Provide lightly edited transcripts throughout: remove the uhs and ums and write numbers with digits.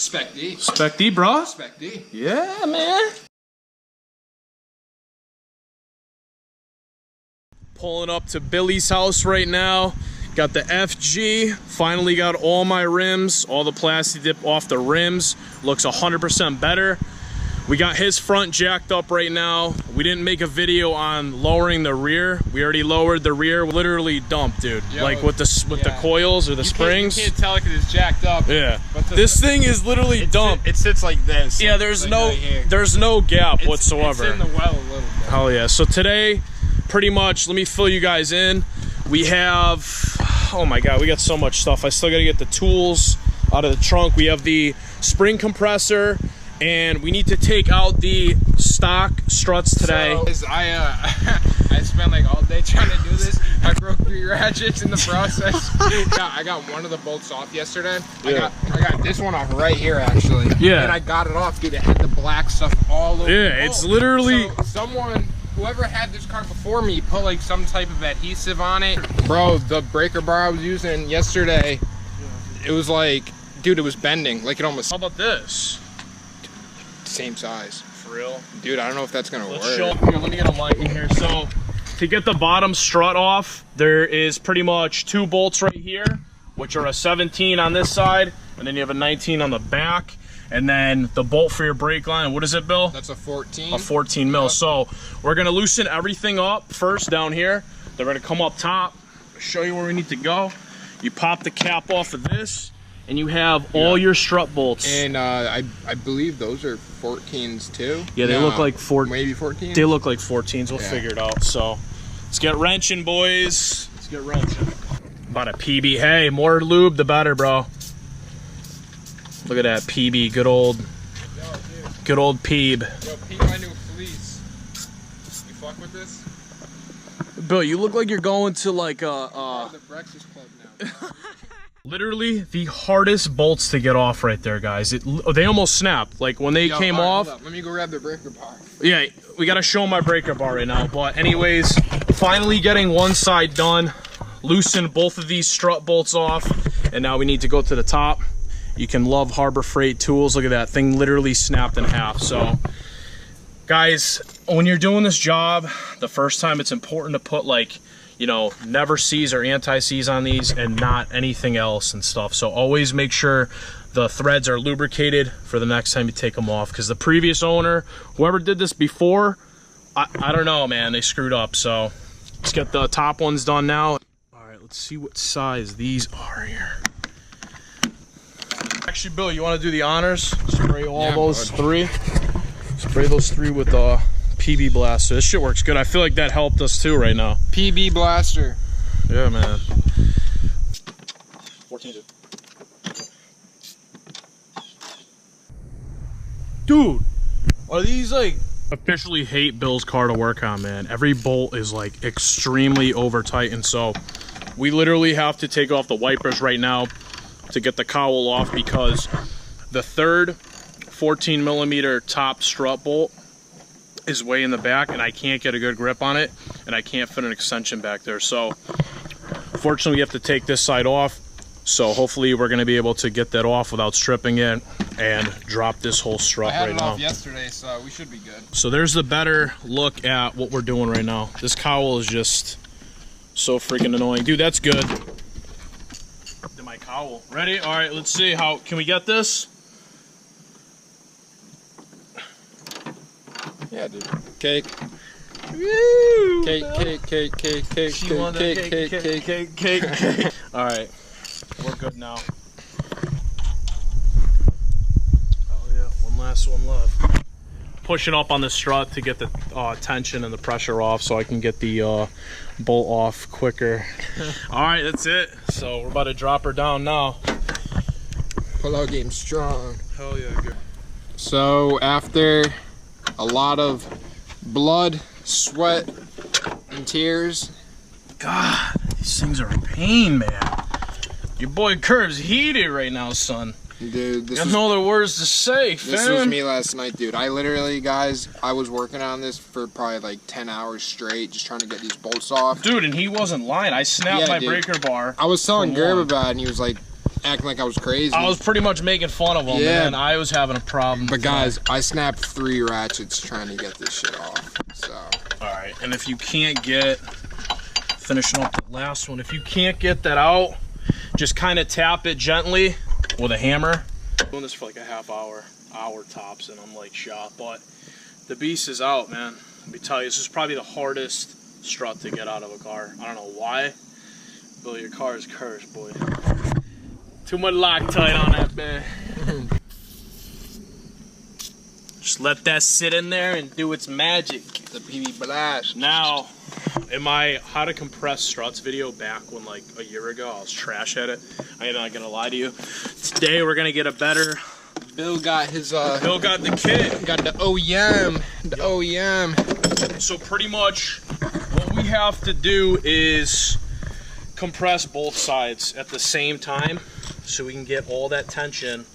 Spec D. Spec D, bro. Spec D. Yeah, man. Pulling up to Billy's house right now. Got the FG. Finally got all my rims, all the plastic dip off the rims. Looks 100% better. We got his front jacked up right now. We didn't make a video on lowering the rear. We already lowered the rear. Literally dumped, dude. Yo, like with the coils or the springs. You can't tell it because it's jacked up. Yeah. But this thing is literally dumped. It sits like this. Yeah, there's no gap whatsoever. It's in the well a little bit. Hell yeah. So today, pretty much, let me fill you guys in. We have, oh my God, we got so much stuff. I still gotta get the tools out of the trunk. We have the spring compressor, and we need to take out the stock struts today. So, I spent like all day trying to do this. I broke 3 ratchets in the process. I got one of the bolts off yesterday. Yeah. I got this one off right here actually. Yeah. And I got it off, dude. It had the black stuff all over. Yeah, it's literally. So whoever had this car before me put like some type of adhesive on it. Bro, the breaker bar I was using yesterday, it was like, dude, it was bending. Like it almost. How about this? Same size. For real? Dude, I don't know if that's gonna work. Here, let me get a light in here. So, to get the bottom strut off, there is pretty much 2 bolts right here, which are a 17 on this side, and then you have a 19 on the back. And then the bolt for your brake line, what is it, Bill? That's a 14. A 14 mil. Yep. So we're gonna loosen everything up first down here. They're gonna come up top, show you where we need to go. You pop the cap off of this, and you have all your strut bolts. And I believe those are 14s too. Yeah, they look like maybe 14. They look like 14s. We'll figure it out. So let's get wrenching, boys. Let's get wrenching. About a PB. Hey, more lube the better, bro. Look at that PB, good old Peeb. Yo, Peeb, my new fleece. You fuck with this? Bill, you look like you're going to like the Breakfast Club now. Literally the hardest bolts to get off right there, guys. They almost snapped. Like when they came off. Let me go grab the breaker bar. Yeah, we gotta show my breaker bar right now. But anyways, finally getting one side done. Loosen both of these strut bolts off, and now we need to go to the top. You can love Harbor Freight tools. Look at that thing, literally snapped in half. So guys, when you're doing this job the first time, it's important to put like, you know, never seize or anti-seize on these and not anything else and stuff. So always make sure the threads are lubricated for the next time you take them off, because the previous owner, whoever did this before, I don't know, man, they screwed up. So let's get the top ones done now. All right, let's see what size these are here. Actually, Bill, you want to do the honors? Spray all those 3. Spray those 3 with PB Blaster. This shit works good. I feel like that helped us too right now. PB Blaster. Yeah, man. 14. Dude, are these like... Officially hate Bill's car to work on, man. Every bolt is like extremely over tightened, so we literally have to take off the wipers right now to get the cowl off, because the third 14 millimeter top strut bolt is way in the back and I can't get a good grip on it, and I can't fit an extension back there. So fortunately we have to take this side off. So hopefully we're going to be able to get that off without stripping it and drop this whole strut right now. I had it off yesterday, so we should be good. So there's the better look at what we're doing right now. This cowl is just so freaking annoying. Dude, that's good. My cowl. Ready? All right, let's see. How can we get this? Yeah, dude. Cake. Woo! Cake. All right, we're good now. Oh yeah, one last one left. Pushing up on the strut to get the tension and the pressure off, so I can get the bolt off quicker. All right, that's it. So we're about to drop her down now. Pull-out game strong. Hell yeah, good. So after a lot of blood, sweat, and tears. God, these things are a pain, man. Your boy Gerb's heated right now, son. Dude, got no other words to say, fam. This was me last night, dude. I literally, guys, I was working on this for probably like 10 hours straight, just trying to get these bolts off. Dude, and he wasn't lying. I snapped my breaker bar. I was telling Gerb about it, and he was like, acting like I was crazy. I was pretty much making fun of him, yeah. and I was having a problem. But guys, I snapped 3 ratchets trying to get this shit off. So. All right, and if you can't get, finishing up the last one, if you can't get that out, just kind of tap it gently with a hammer. I'm doing this for like a half hour tops, and I'm like shot, but the beast is out, man. Let me tell you, this is probably the hardest strut to get out of a car. I don't know why, but your car is cursed, boy. Too much Loctite on that, man. Just let that sit in there and do its magic. The PB blast. Now, in my how to compress struts video back when like a year ago, I was trash at it. I'm not gonna lie to you. Today we're gonna get a better. Bill got his Bill got the kit. Got the OEM. The OEM. So pretty much what we have to do is compress both sides at the same time so we can get all that tension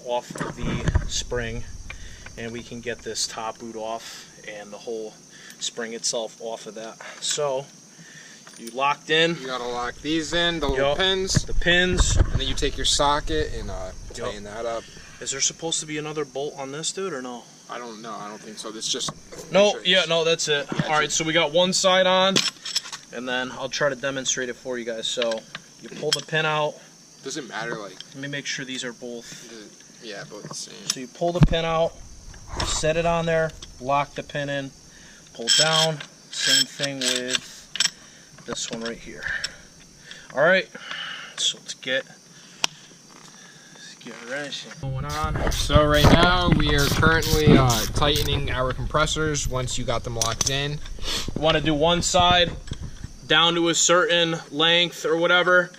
off of the spring, and we can get this top boot off and the whole spring itself off of that. So you locked in. You gotta lock these in, the little pins. The pins. And then you take your socket and tighten that up. Is there supposed to be another bolt on this, dude, or no? I don't know. I don't think so. This just... No, yeah, no, that's it. Yeah, all right, so we got one side on, and then I'll try to demonstrate it for you guys. So you pull the pin out. Does it matter, like... Let me make sure these are both... Yeah, both the same. So you pull the pin out, set it on there, lock the pin in, pull down. Same thing with this one right here. All right, so let's get ready. Going on. So right now we are currently tightening our compressors once you got them locked in. You want to do one side down to a certain length or whatever,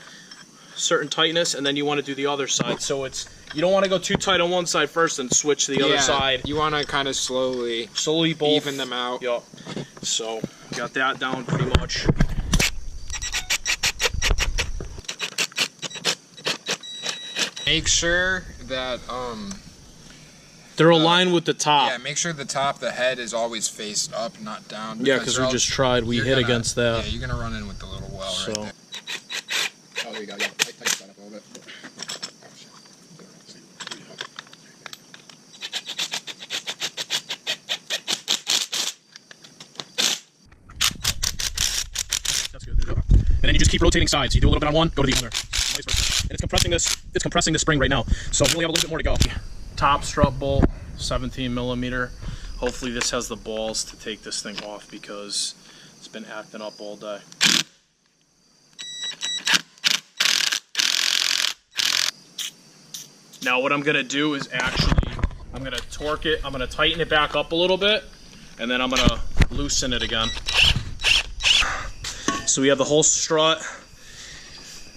certain tightness, and then you want to do the other side. So it's, you don't want to go too tight on one side first and switch to the other side. You want to kind of slowly both even them out. Yup. So got that down pretty much. Make sure that they're aligned with the top. Yeah, make sure the top, the head is always faced up, not down. Yeah, because we just tried. We hit against that. Yeah, you're gonna run in with the little well right there. Oh, there you go. Yeah, tighten that up a little bit. That's good. There you go. And then you just keep rotating sides. You do a little bit on one, go to the other. Vice versa. And it's compressing this. It's compressing the spring right now. So we only have a little bit more to go. Top strut bolt, 17 millimeter. Hopefully this has the balls to take this thing off because it's been acting up all day. Now what I'm gonna do is actually, I'm gonna torque it, I'm gonna tighten it back up a little bit, and then I'm gonna loosen it again. So we have the whole strut.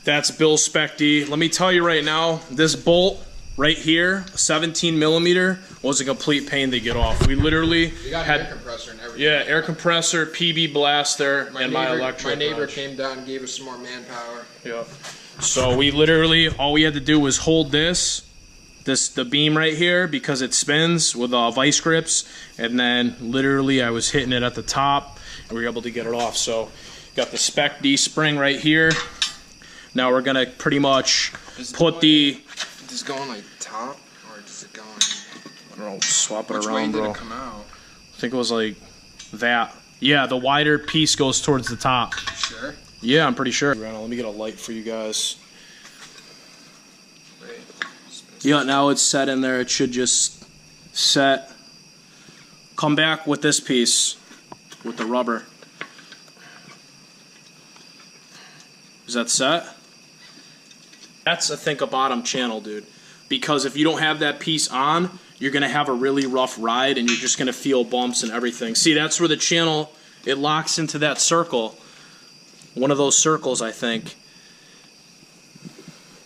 That's Bill's Spec D. Let me tell you right now, this bolt right here, 17 millimeter, was a complete pain to get off. We literally had air compressor and everything. Yeah, air compressor, PB blaster, and my electric. My neighbor came down and gave us some more manpower. Yep. So we literally, all we had to do was hold the beam right here because it spins with vice grips, and then literally I was hitting it at the top, and we were able to get it off. So got the Spec D spring right here. Now we're gonna pretty much put the. Does it go on like top, or does it go on? I don't know. Swap it Which around, way did bro. it come out? I think it was like that. Yeah, the wider piece goes towards the top. Sure. Yeah, I'm pretty sure. Let me get a light for you guys. Wait. Yeah, now it's set in there. It should just set. Come back with this piece, with the rubber. Is that set? That's, I think, a bottom channel, dude. Because if you don't have that piece on, you're going to have a really rough ride, and you're just going to feel bumps and everything. See, that's where the channel, it locks into that circle. One of those circles, I think.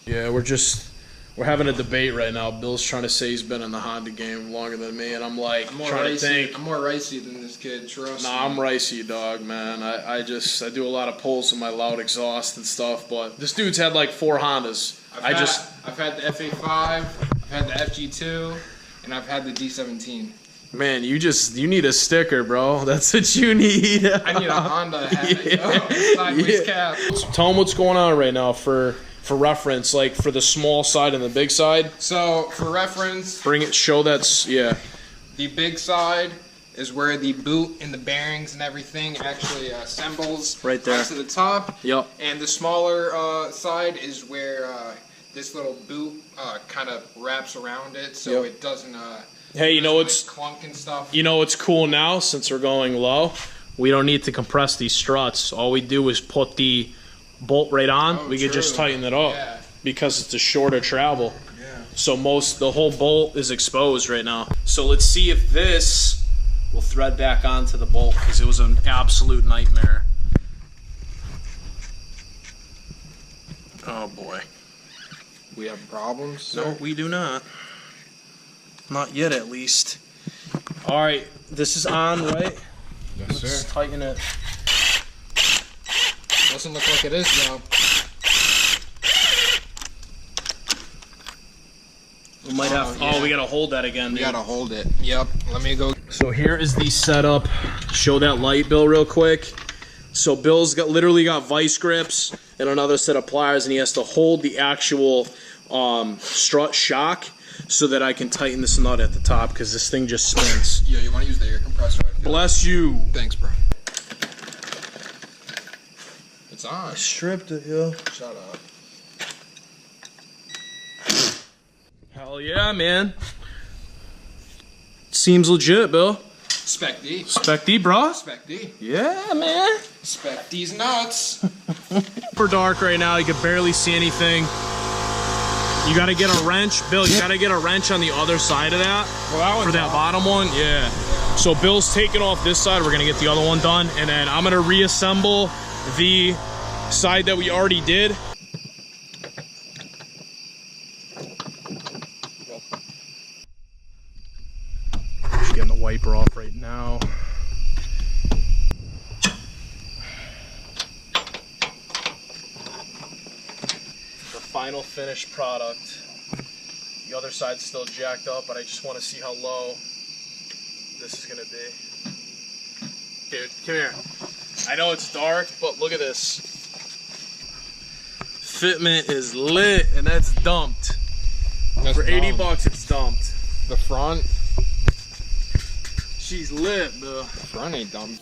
Yeah, we're having a debate right now. Bill's trying to say he's been in the Honda game longer than me, and I'm like, trying to think. I'm more ricey than this kid, trust me. Nah, I'm ricey, dog, man. I do a lot of pulls in my loud exhaust and stuff, but this dude's had like 4 Hondas. I've had the FA5, I've had the FG2, and I've had the D17. Man, you need a sticker, bro. That's what you need. I need a Honda hat. Yeah. Sideways cap. So tell them what's going on right now for for reference, like for the small side and the big side. So for reference, Bring it, show that's, yeah. the big side is where the boot and the bearings and everything actually assembles Right there. to the top. Yep. And the smaller side is where this little boot kind of wraps around it, so Yep. it doesn't. Hey, you know what's clunk and stuff. You know what's cool now, since we're going low? We don't need to compress these struts. All we do is put the bolt right on. Oh, we could just true. tighten it up Yeah. because it's a shorter travel. Yeah. So the whole bolt is exposed right now. So let's see if this will thread back onto the bolt, because it was an absolute nightmare. Oh boy. We have problems. No, we do not. Not yet, at least. All right, this is on, right? Yes, Let's sir. tighten it. Doesn't look like it is though. We might have. yeah. Oh, we gotta hold that again. We Dude. gotta hold it. Yep. Let me go. So here is the setup. Show that light, Bill, real quick. So Bill's literally got vice grips and another set of pliers, and he has to hold the actual strut shock so that I can tighten this nut at the top, because this thing just spins. Yeah, you want to use the air compressor? I feel. Bless you. Thanks, bro. It's on. Stripped it, yeah. Shut up. Hell yeah, man. Seems legit, Bill. Spec D. Spec D, bro. Spec D. Yeah, man. Spec D's nuts. Super dark right now. You can barely see anything. You got to get a wrench. Bill, you got to get a wrench on the other side of that. Well, that For that bottom one, yeah. So Bill's taking off this side. We're going to get the other one done. And then I'm going to reassemble the side that we already did. Just getting the wiper off right now. The final finished product. The other side's still jacked up, but I just want to see how low this is going to be. Dude, come here. I know it's dark, but look at this. Fitment is lit, and that's dumped. That's For 80 dumb. bucks, it's dumped. The front. She's lit, bro. The front ain't dumb.